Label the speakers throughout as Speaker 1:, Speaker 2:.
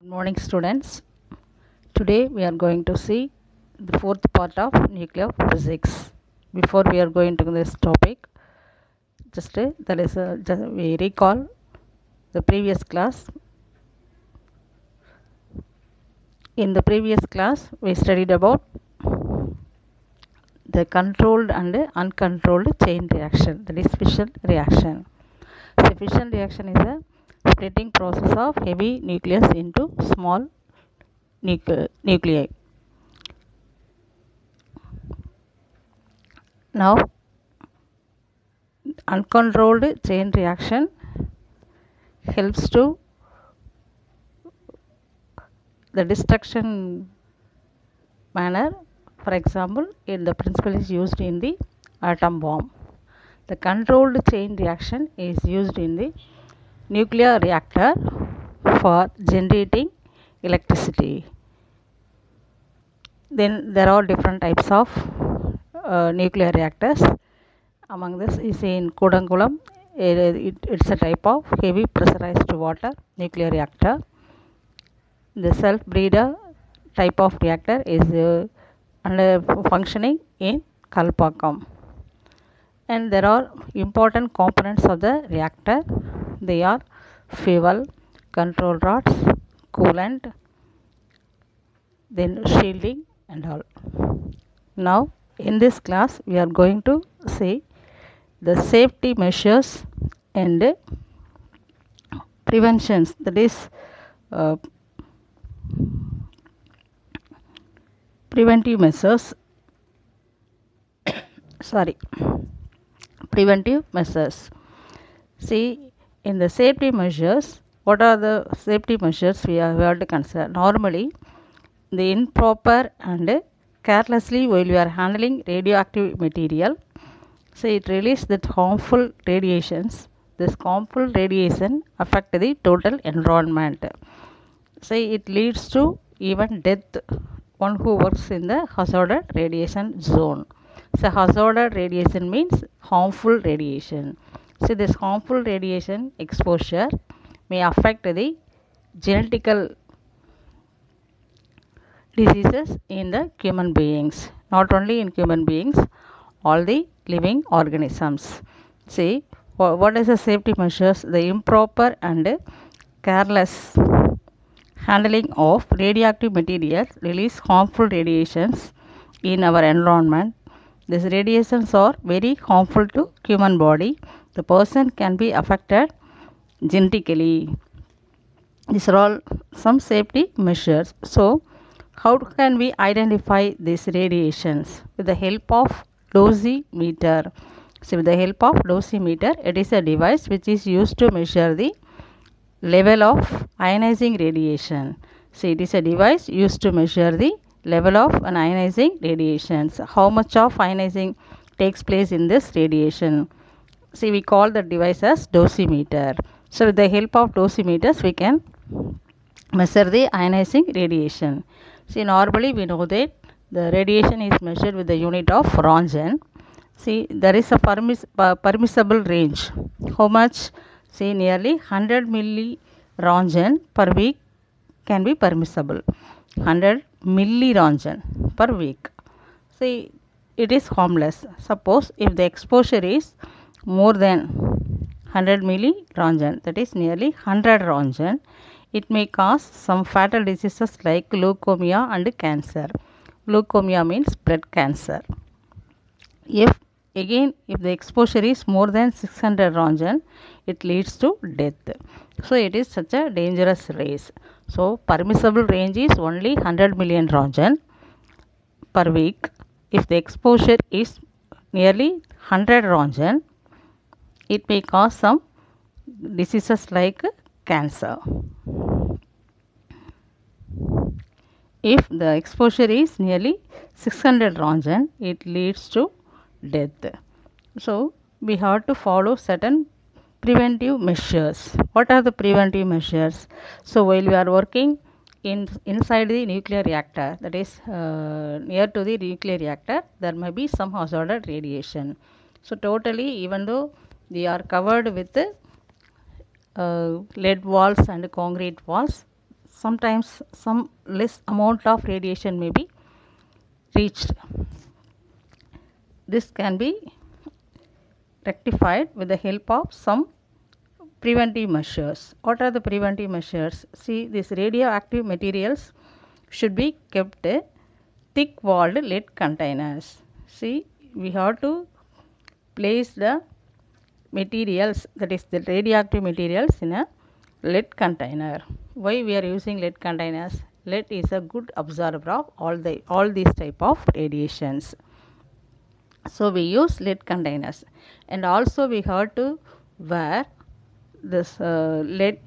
Speaker 1: Good morning, students. Today we are going to see the fourth part of nuclear physics. Before we are going to this topic, we recall the previous class. In the previous class, we studied about the controlled and uncontrolled chain reaction, that is fission reaction. So fission reaction is a splitting process of heavy nucleus into small nuclei. Now, uncontrolled chain reaction helps to the destruction manner. For example, the principle is used in the atom bomb. The controlled chain reaction is used in the nuclear reactor for generating electricity. Then there are different types of nuclear reactors. Among this is in Kudankulam. It's a type of heavy pressurized water nuclear reactor. The self-breeder type of reactor is functioning in Kalpakkam. And there are important components of the reactor. They are fuel, control rods, coolant, then shielding and all. Now in this class we are going to see the safety measures and preventions, that is preventive measures preventive measures. See, in the safety measures, what are the safety measures we have to consider? Normally, the improper and carelessly while you are handling radioactive material, so it releases that harmful radiations. This harmful radiation affect the total environment. So it leads to even death. One who works in the hazardous radiation zone. So hazardous radiation means harmful radiation. So this harmful radiation exposure may affect the genetical diseases in the human beings. Not only in human beings, all the living organisms. See, what is the safety measures? The improper and careless handling of radioactive materials release harmful radiations in our environment. These radiations are very harmful to human body. The person can be affected genetically. These are all some safety measures. So, how can we identify these radiations? With the help of dosimeter. So, with the help of dosimeter, it is a device which is used to measure the level of ionizing radiation. So, it is a device used to measure the level of an ionizing radiations. How much of ionizing takes place in this radiation? See, we call the device as dosimeter. So, with the help of dosimeters, we can measure the ionizing radiation. See, normally we know that the radiation is measured with the unit of Roentgen. See, there is a permissible range. How much? See, nearly 100 milli Roentgen per week can be permissible. 100 milli Roentgen per week. See, it is harmless. Suppose if the exposure is more than 100 milli Roentgen, that is nearly 100 Roentgen, it may cause some fatal diseases like leukemia and cancer. Leukemia means blood cancer. If the exposure is more than 600 Roentgen, it leads to death. So it is such a dangerous race. So permissible range is only 100 million Roentgen per week. If the exposure is nearly 100 Roentgen, it may cause some diseases like cancer. If the exposure is nearly 600 Roentgen, it leads to death. So, we have to follow certain preventive measures. What are the preventive measures? So, while we are working inside the nuclear reactor, that is near to the nuclear reactor, there may be some hazardous radiation. So, totally, even though they are covered with lead walls and concrete walls, sometimes some less amount of radiation may be reached. This can be rectified with the help of some preventive measures. What are the preventive measures? See, these radioactive materials should be kept thick walled lead containers. See, we have to place the materials, that is the radioactive materials, in a lead container. Why we are using lead containers? Lead is a good absorber of all these type of radiations. So we use lead containers, and also we have to wear this lead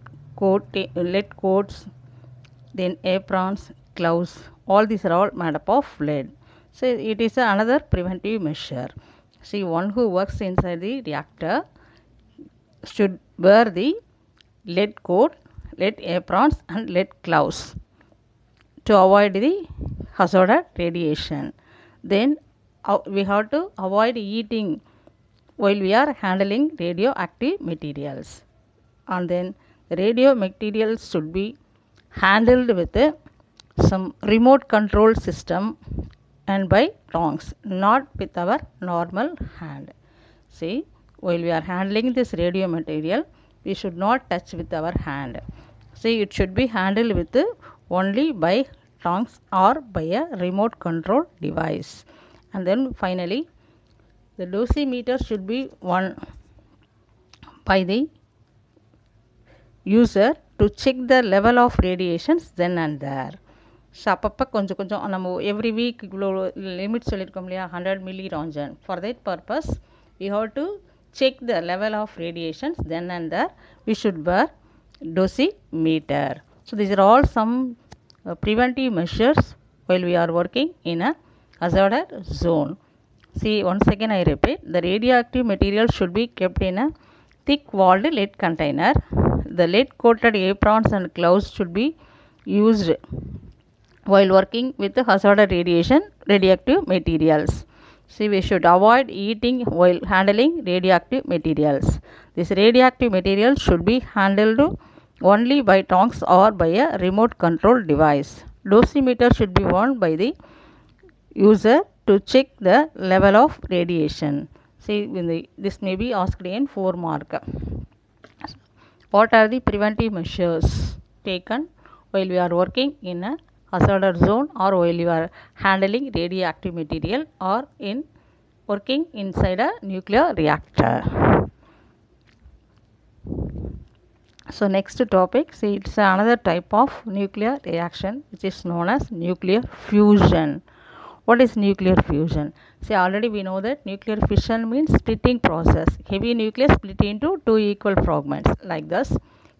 Speaker 1: coats, then aprons, gloves. All these are all made up of lead. So it is another preventive measure. See, one who works inside the reactor should wear the lead coat, lead aprons, and lead gloves to avoid the hazardous radiation. Then we have to avoid eating while we are handling radioactive materials. And then the radio materials should be handled with some remote control system and by tongs, not with our normal hand. See, while we are handling this radio material, we should not touch with our hand. See, it should be handled with only by tongs or by a remote control device. And then finally, the dosimeter should be worn by the user to check the level of radiations then and there. So அப்பப்போ கொஞ்சம் கொஞ்சம் நம்ம every week இவ்வளோ limit சொல்லியிருக்கோம் இல்லையா, 100 milli Roentgen. For that purpose we have to check the level of radiations then and there. We should wear dosimeter. So these are all some preventive measures while we are working in a hazardous zone. See, once again I repeat, the radioactive material should be kept in a thick walled lead container. The lead coated aprons and gloves should be used while working with hazardous radioactive materials. See, we should avoid eating while handling radioactive materials. This radioactive material should be handled only by tongs or by a remote control device. Dosimeter should be worn by the user to check the level of radiation. See, this may be asked in 4 mark. What are the preventive measures taken while we are working in a hazardous zone, or while you are handling radioactive material, or in working inside a nuclear reactor? So next topic, see, it's another type of nuclear reaction which is known as nuclear fusion. What is nuclear fusion? See, already we know that nuclear fission means splitting process. Heavy nucleus split into 2 equal fragments like this.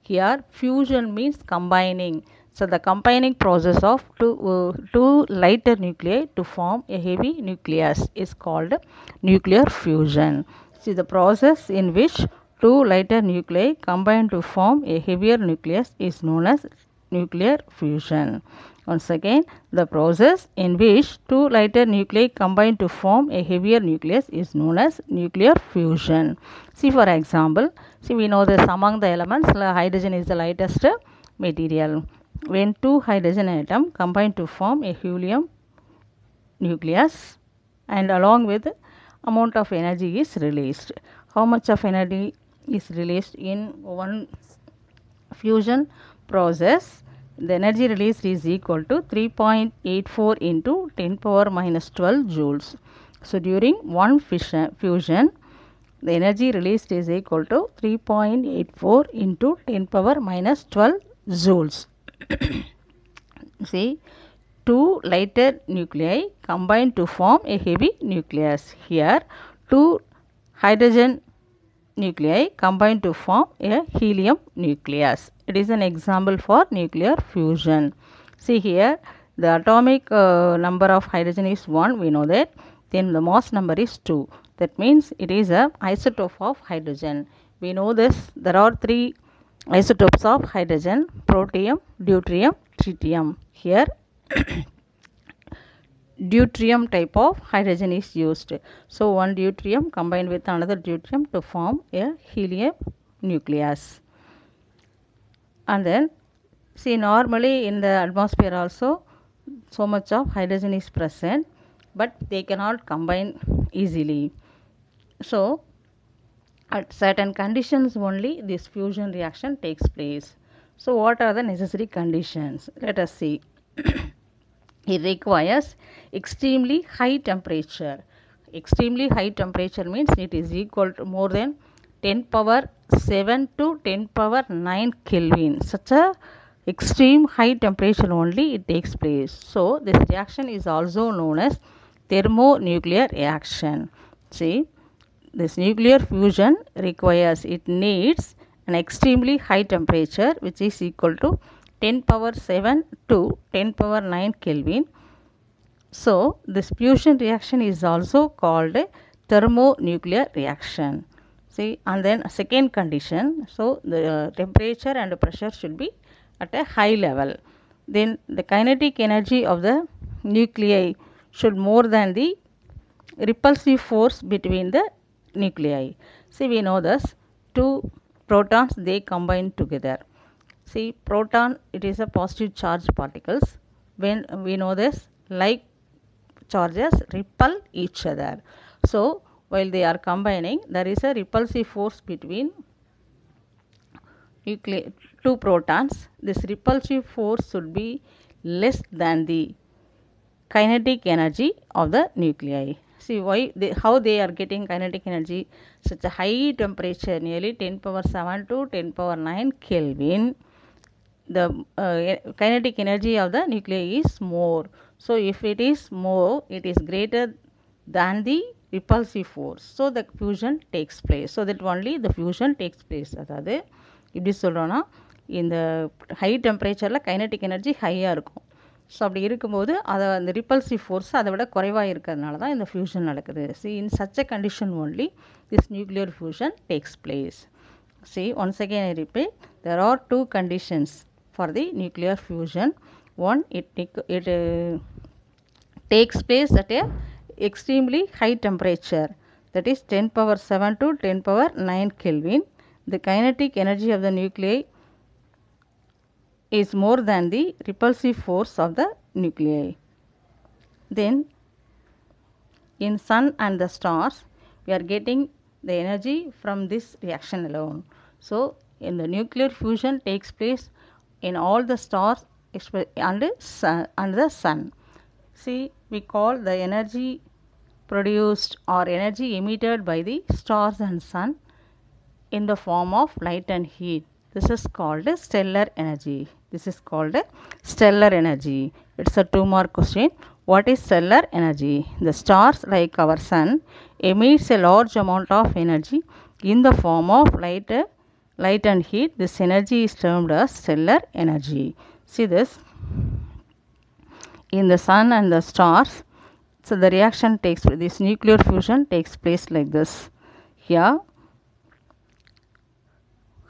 Speaker 1: Here fusion means combining. So the combining process of two lighter nuclei to form a heavy nucleus is called nuclear fusion. See, the process in which 2 lighter nuclei combine to form a heavier nucleus is known as nuclear fusion. Once again, the process in which 2 lighter nuclei combine to form a heavier nucleus is known as nuclear fusion. See, for example, see, we know that among the elements, hydrogen is the lightest material. When 2 hydrogen atoms combine to form a helium nucleus, and along with amount of energy is released. How much of energy is released in one fusion process? The energy released is equal to 3.84 into 10 power minus 12 joules. So during one fusion, the energy released is equal to 3.84 into 10 power minus 12 joules. See, 2 lighter nuclei combine to form a heavy nucleus. Here 2 hydrogen nuclei combine to form a helium nucleus. It is an example for nuclear fusion. See, here the atomic number of hydrogen is 1, we know that. Then the mass number is 2. That means it is a isotope of hydrogen. We know this. There are 3 isotopes of hydrogen: protium, deuterium, tritium. Here deuterium type of hydrogen is used. So one deuterium combined with another deuterium to form a helium nucleus. And then See, normally in the atmosphere also so much of hydrogen is present, but they cannot combine easily. So at certain conditions only this fusion reaction takes place. So what are the necessary conditions? Let us see. It requires extremely high temperature. Extremely high temperature means it is equal to more than 10 power 7 to 10 power 9 Kelvin. Such a extreme high temperature only it takes place. So this reaction is also known as thermonuclear reaction. See, this nuclear fusion requires, it needs an extremely high temperature which is equal to 10 power 7 to 10 power 9 Kelvin. So this fusion reaction is also called a thermonuclear reaction. See, and then second condition, so the temperature and pressure should be at a high level. Then the kinetic energy of the nuclei should more than the repulsive force between the nuclei. See, we know this, two protons they combine together. See, proton, it is a positive charged particles. When we know this, like charges repel each other. So while they are combining, there is a repulsive force between two protons. This repulsive force should be less than the kinetic energy of the nuclei. See why how they are getting kinetic energy, such a high temperature, nearly 10 power 7 to 10 power 9 Kelvin. The kinetic energy of the nuclei is more. So if it is more, it is greater than the repulsive force. So the fusion takes place. So that only the fusion takes place. அதாவது இப்படி சொல்கிறோன்னா, இந்த high டெம்பரேச்சரில் kinetic energy ஹையாக இருக்கும். So அப்படி இருக்கும்போது அதை அந்த ரிப்பல்சிவ் ஃபோர்ஸ் அதை விட குறைவாக இருக்கிறதுனால தான் இந்த ஃபியூஷன் நடக்குது. C, in such a condition only this nuclear fusion takes place. See, once again I repeat, there are two conditions for the nuclear fusion. One, it takes place at a extremely high temperature, that is 10 power 7 to 10 power 9 Kelvin. The kinetic energy of the nuclei is more than the repulsive force of the nuclei. Then in sun and the stars, we are getting the energy from this reaction alone. So in the nuclear fusion takes place in all the stars and the sun. See, we call the energy produced or energy emitted by the stars and sun in the form of light and heat. This is called stellar energy. This is called stellar energy. It's a 2-mark question. What is stellar energy? The stars like our sun emits a large amount of energy in the form of light and heat. This energy is termed as stellar energy. See this, in the sun and the stars, so the reaction takes place, this nuclear fusion takes place like this. Here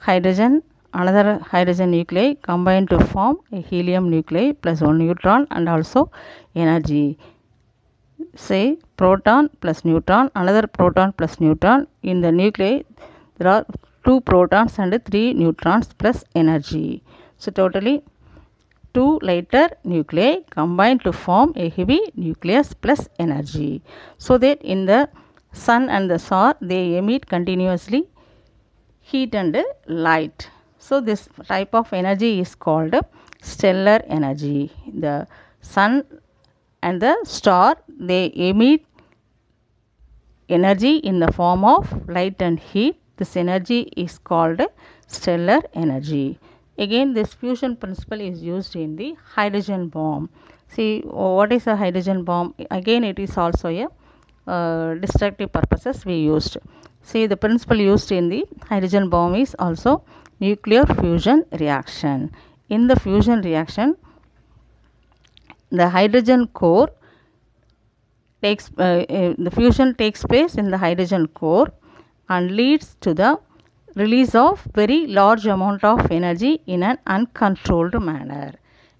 Speaker 1: hydrogen, another hydrogen nuclei combine to form a helium nuclei plus one neutron and also energy. Say proton plus neutron, another proton plus neutron. In the nuclei there are 2 protons and 3 neutrons plus energy. So totally 2 lighter nuclei combine to form a heavy nucleus plus energy. So that in the sun and the star they emit continuously heat and light. So this type of energy is called stellar energy. The sun and the star they emit energy in the form of light and heat. This energy is called stellar energy. Again, this fusion principle is used in the hydrogen bomb. See, what is a hydrogen bomb? Again, it is also a destructive purposes we used. See, the principle used in the hydrogen bomb is also nuclear fusion reaction. In the fusion reaction, the hydrogen core takes the fusion takes place in the hydrogen core and leads to the release of very large amount of energy in an uncontrolled manner.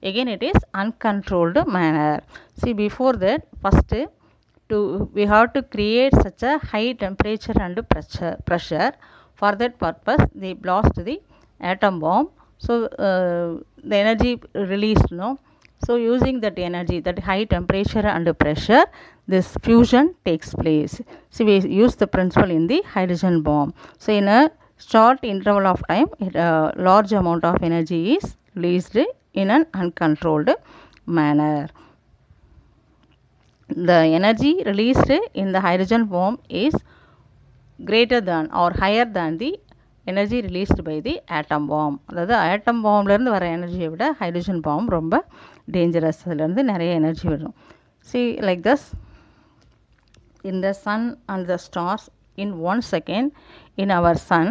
Speaker 1: Again, it is uncontrolled manner. See, before that, first we have to create such a high temperature and pressure. For that purpose, they blast the atom bomb. So the energy released, no? So using that energy, that high temperature and pressure, this fusion takes place. So we use the principle in the hydrogen bomb. So in a short interval of time, a large amount of energy is released in an uncontrolled manner. The energy released in the hydrogen bomb is greater than or higher than the energy released by the atom bomb. அதாவது atom bombலேருந்து வர எனர்ஜியை விட hydrogen bomb ரொம்ப dangerous. அதுலேருந்து நிறைய energy வரும். See like this, in the sun and the stars, in 1 second in our sun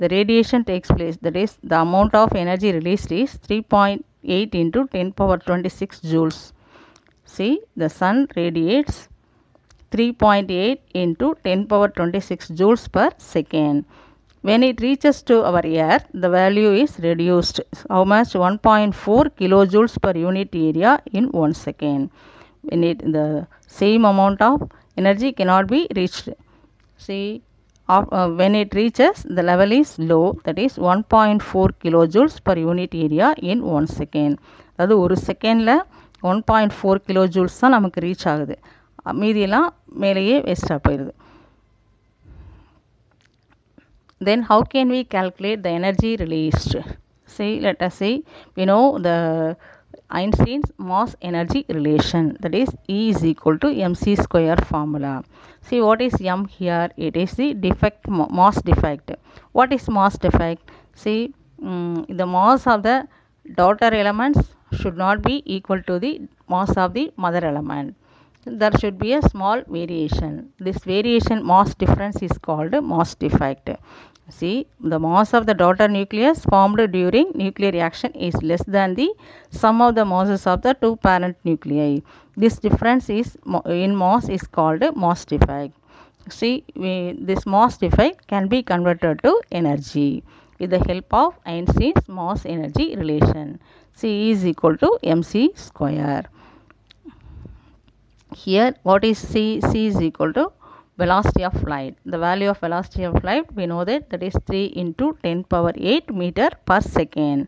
Speaker 1: the radiation takes place, that is the amount of energy released is 3.8 into 10 power 26 joules. See, the sun radiates 3.8 into 10 power 26 joules per second. When it reaches to our earth, the value is reduced. How much? 1.4 kilojoules per unit area in 1 second. When the same amount of energy cannot be reached. See, when it reaches, the level is low, that is 1.4 kilojoules per unit area in 1 second. அதாவது ஒரு செகண்டில் 1.4 kilojoules தான் நமக்கு reach ஆகுது. மீதியெல்லாம் மேலேயே வேஸ்ட்டாக போயிடுது. Then how can we calculate the energy released? See, let us see, we know the Einstein's mass energy relation, that is E is equal to mc square formula. See, what is m here? It is the defect, mass defect. What is mass defect? See, the mass of the daughter elements should not be equal to the mass of the mother element. There should be a small variation. This variation, mass difference, is called mass defect. See, the mass of the daughter nucleus formed during nuclear reaction is less than the sum of the masses of the two parent nuclei. This difference is in mass is called mass defect. See, this mass defect can be converted to energy with the help of Einstein's mass energy relation. C is equal to mc square. Here, what is C? C is equal to velocity of light. The value of velocity of light, we know that is 3 into 10 power 8 meter per second.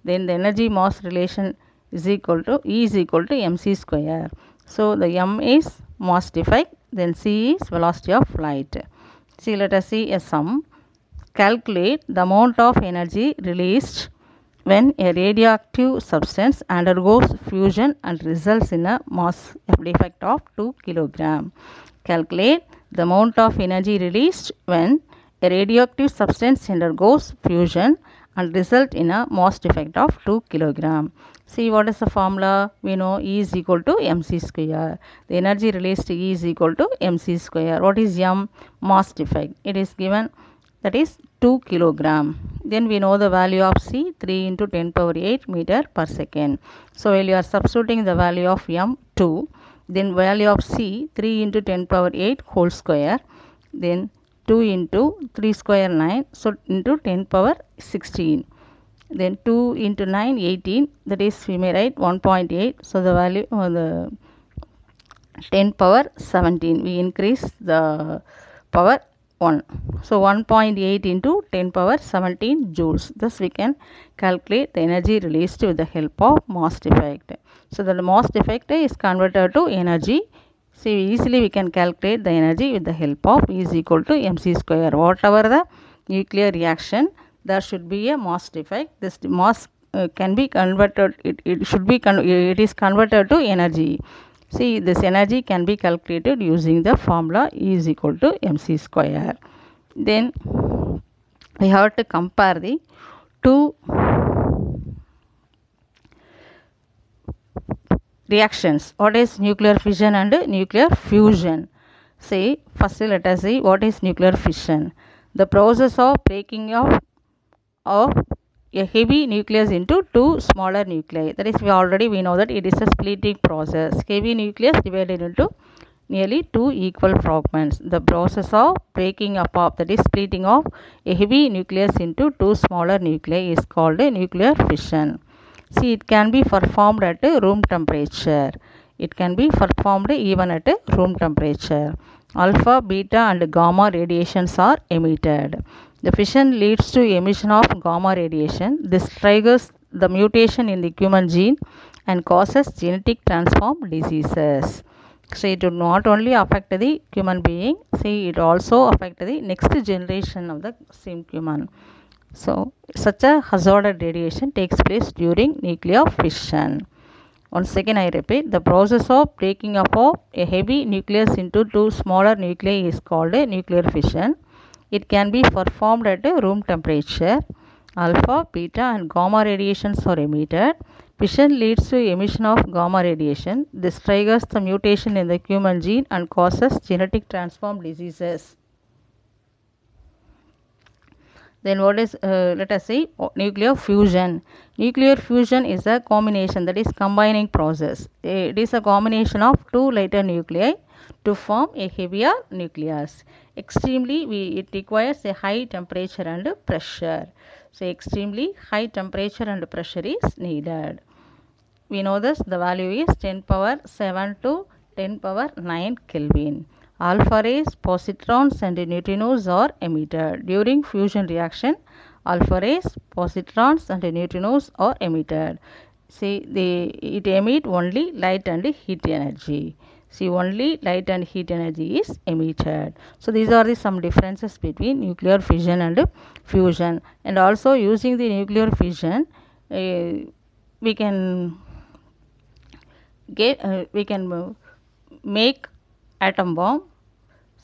Speaker 1: Then the energy mass relation is equal to E is equal to mc square. So the m is mass defect, then C is velocity of light. See, let us see a sum. Calculate the amount of energy released when a radioactive substance undergoes fusion and results in a mass defect of 2 kilogram. Calculate the amount of energy released when a radioactive substance undergoes fusion and result in a mass defect of 2 kilogram. See, what is the formula? We know E is equal to mc square. The energy released E is equal to mc square. What is m? Mass defect. It is given, that is 2 kilogram. Then we know the value of C, 3 into 10 power 8 meter per second. So while you are substituting the value of m 2, then value of C 3 into 10 power 8 whole square, then 2 into 3 square 9, so into 10 power 16, then 2 into 9 18, that is we may write 1.8. so the value of the 10 power 17, we increase the power 1, so 1.8 into 10 power 17 joules. Thus we can calculate the energy released with the help of mass defect. So the mass defect is converted to energy. See, easily we can calculate the energy with the help of E is equal to mc square. Whatever the nuclear reaction, there should be a mass defect. This mass can be converted, it is converted to energy. See, this energy can be calculated using the formula E is equal to mc square. Then we have to compare the two reactions. What is nuclear fission and nuclear fusion? See, first let us see what is nuclear fission. The process of breaking of a heavy nucleus into two smaller nuclei. That is, we know that it is a splitting process. Heavy nucleus divided into nearly two equal fragments. The process of breaking up of, that is splitting of a heavy nucleus into two smaller nuclei, is called a nuclear fission. See, it can be performed at room temperature. It can be performed even at room temperature. Alpha, beta and gamma radiations are emitted. The fission leads to emission of gamma radiation. This triggers the mutation in the human gene and causes genetic transform diseases. So it will not only affect the human being, see it also affect the next generation of the same human. So such a hazardous radiation takes place during nuclear fission. Once again I repeat, the process of breaking up of a heavy nucleus into two smaller nuclei is called a nuclear fission. It can be performed at room temperature. Alpha, beta and gamma radiations are emitted. Fission leads to emission of gamma radiation. This triggers the mutation in the human gene and causes genetic transform diseases. Then what is, let us say, nuclear fusion. Nuclear fusion is a combination, that is combining process. It is a combination of two lighter nuclei to form a heavier nucleus. It requires a high temperature and pressure. So extremely high temperature and pressure is needed. We know this, the value is 10 power 7 to 10 power 9 Kelvin. Alpha rays, positrons and neutrinos are emitted. During fusion reaction, alpha rays, positrons and neutrinos are emitted. See, it emit only light and heat energy. See, only light and heat energy is emitted. So these are the some differences between nuclear fission and fusion. And also using the nuclear fission, we can make atom bomb.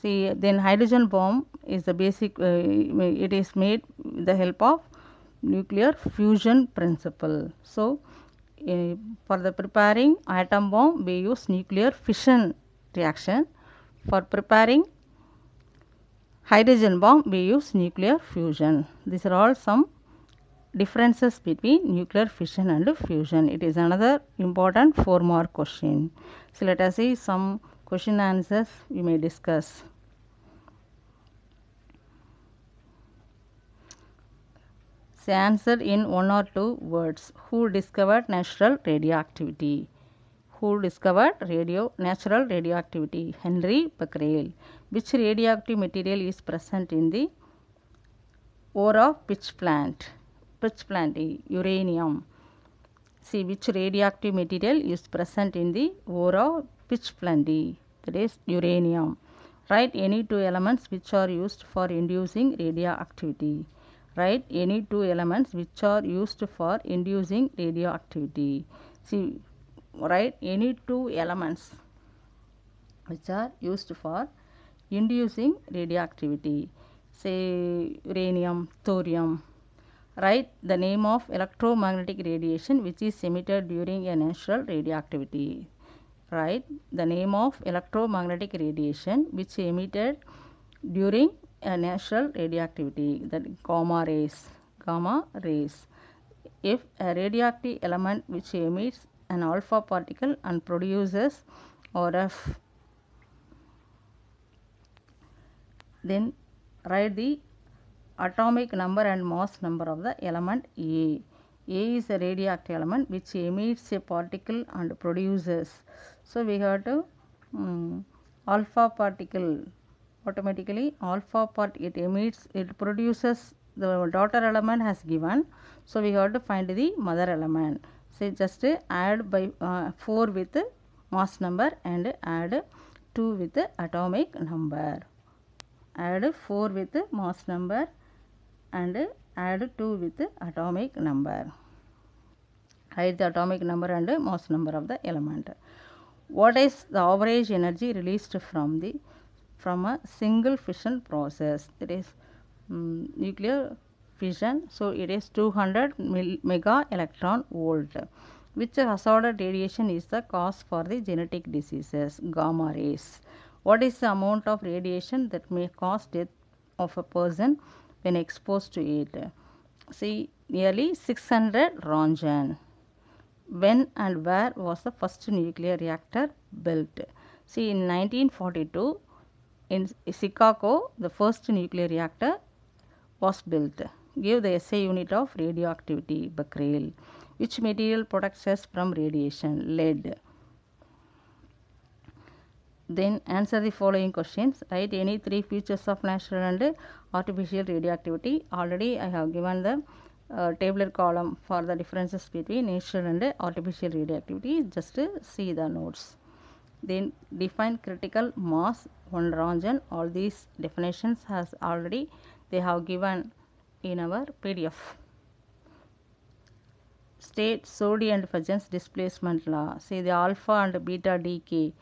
Speaker 1: See, then hydrogen bomb is the basic, it is made with the help of nuclear fusion principle. So for the preparing atom bomb we use nuclear fission reaction. For preparing hydrogen bomb we use nuclear fusion. These are all some differences between nuclear fission and fusion. It is another important 4-mark question. So let us see some question answers we may discuss. Say answer in 1 or 2 words. Who discovered natural radioactivity? Who discovered natural radioactivity? Henry Becquerel. Which radioactive material is present in the ore of pitch plant? Pitch plant, uranium. See, which radioactive material is present in the ore of pitch plant? That is uranium. Write any 2 elements which are used for inducing radioactivity. Write any 2 elements which are used for inducing radioactivity. See, write any 2 elements which are used for inducing radioactivity. Say uranium, thorium. Write the name of electromagnetic radiation which is emitted during a natural radioactivity. Write the name of electromagnetic radiation which is emitted during a natural radioactivity, that gamma rays. If a radioactive element which emits an alpha particle and produces RF, then write the atomic number and mass number of the element A. A is a radioactive element which emits a particle and produces. So we have to alpha particle. Automatically alpha part it emits, it produces, the daughter element has given. So we have to find the mother element. So just add by 4 with mass number and add 2 with atomic number. Add 4 with mass number and add 2 with atomic number. Write the atomic number and mass number of the element. What is the average energy released from a single fission process? That is nuclear fission. So it is 200 mega electron volt. Which hazardous radiation is the cause for the genetic diseases? Gamma rays. What is the amount of radiation that may cause death of a person when exposed to it? See, nearly 600 Roentgen. When and where was the first nuclear reactor built? See, in 1942 in Chicago the first nuclear reactor was built. Give the SI unit of radioactivity. Becquerel. Which material protects us from radiation? Lead. Then answer the following questions. Write any 3 features of natural and artificial radioactivity. Already I have given the tabular column for the differences between natural and artificial radioactivity. Just see the notes. Then define critical mass one Ranjan. All these definitions has already they have given in our PDF. State Soddy and Fajans displacement law. See the alpha and beta decay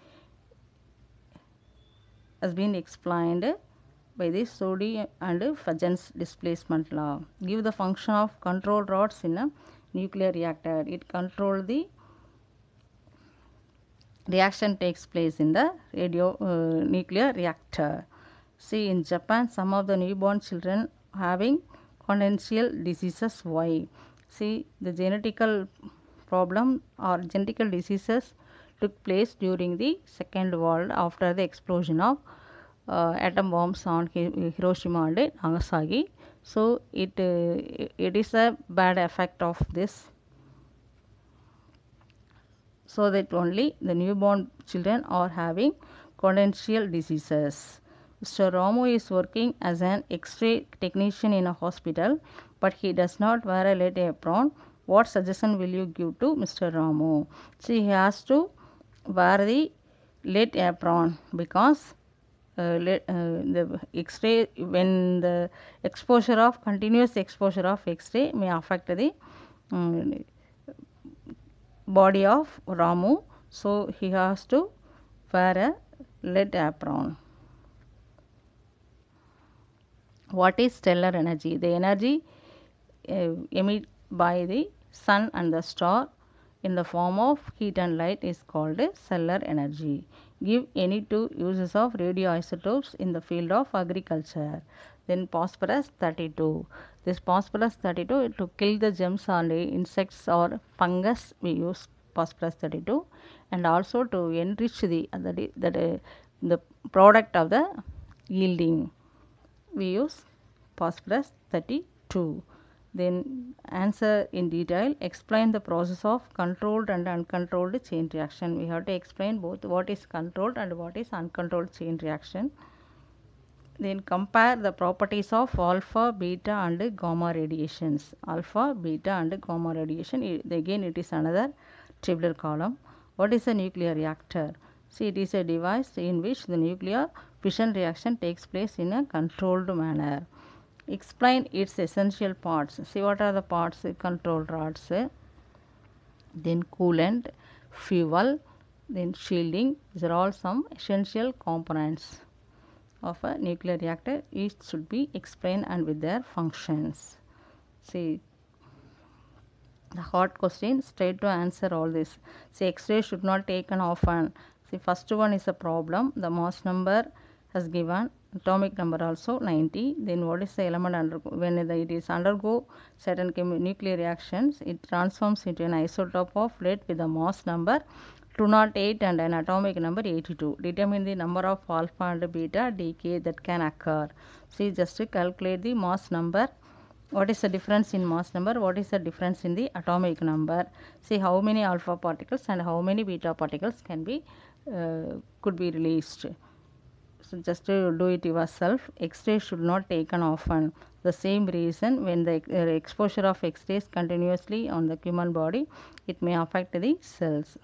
Speaker 1: has been explained by the Soddy and Fajans displacement law. Give the function of control rods in a nuclear reactor. It control the reaction takes place in the nuclear reactor. See in Japan some of the newborn children having congenital diseases. Why? See the genetical problem or genetical diseases took place during the Second World after the explosion of atom bombs on Hiroshima and Nagasaki. So it is a bad effect of this, so that only the newborn children are having congenital diseases. Mr. Ramu is working as an X-ray technician in a hospital, but he does not wear a lead apron. What suggestion will you give to Mr. Ramu? See, he has to wear the lead apron because the X-ray, when the continuous exposure of X-ray may affect the body of Ramu, so he has to wear a lead apron. What is stellar energy? The energy emitted by the sun and the star in the form of heat and light is called stellar energy. Give any two uses of radioisotopes in the field of agriculture. Then phosphorus 32. This phosphorus 32 to kill the germs on the insects or fungus we use phosphorus 32, and also to enrich the product of the yielding we use phosphorus 32. Then answer in detail. Explain the process of controlled and uncontrolled chain reaction. We have to explain both what is controlled and what is uncontrolled chain reaction. Then compare the properties of alpha, beta and gamma radiations. Alpha, beta and gamma radiation. Again it is another tabular column. What is a nuclear reactor? See, it is a device in which the nuclear fission reaction takes place in a controlled manner. Explain its essential parts. See what are the parts? Control rods, then coolant, fuel, then shielding. These are all some essential components of a nuclear reactor. Each should be explained and with their functions. See the hard question, straight to answer all this. See, X-ray should not taken often. See, first one is a problem. The mass number has given, atomic number also 90. Then what is the element when it is undergo certain nuclear reactions, it transforms into an isotope of lead with a mass number 208 and an atomic number 82. Determine the number of alpha and beta decay that can occur. See, just to calculate the mass number. What is the difference in mass number? What is the difference in the atomic number? See how many alpha particles and how many beta particles can be could be released. So just to do it yourself. X-ray should not taken often. The same reason, when the exposure of X-rays continuously on the human body, it may affect the cells.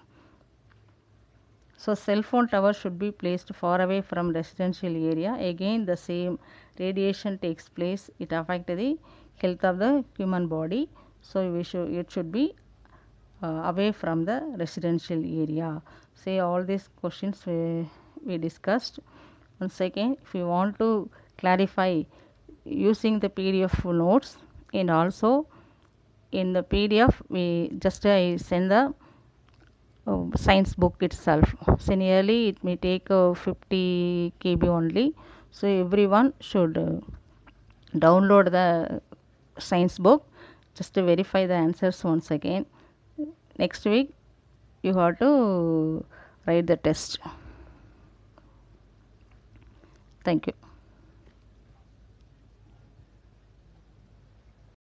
Speaker 1: So cell phone tower should be placed far away from residential area. Again the same radiation takes place. It affects the health of the human body. So it should be away from the residential area. Say all these questions we discussed. Once again, if you want to clarify using the PDF notes, and also in the PDF we just I send the science book itself. So nearly it may take 50 KB only. So everyone should download the science book just to verify the answers once again. Next week you have to write the test. Thank you.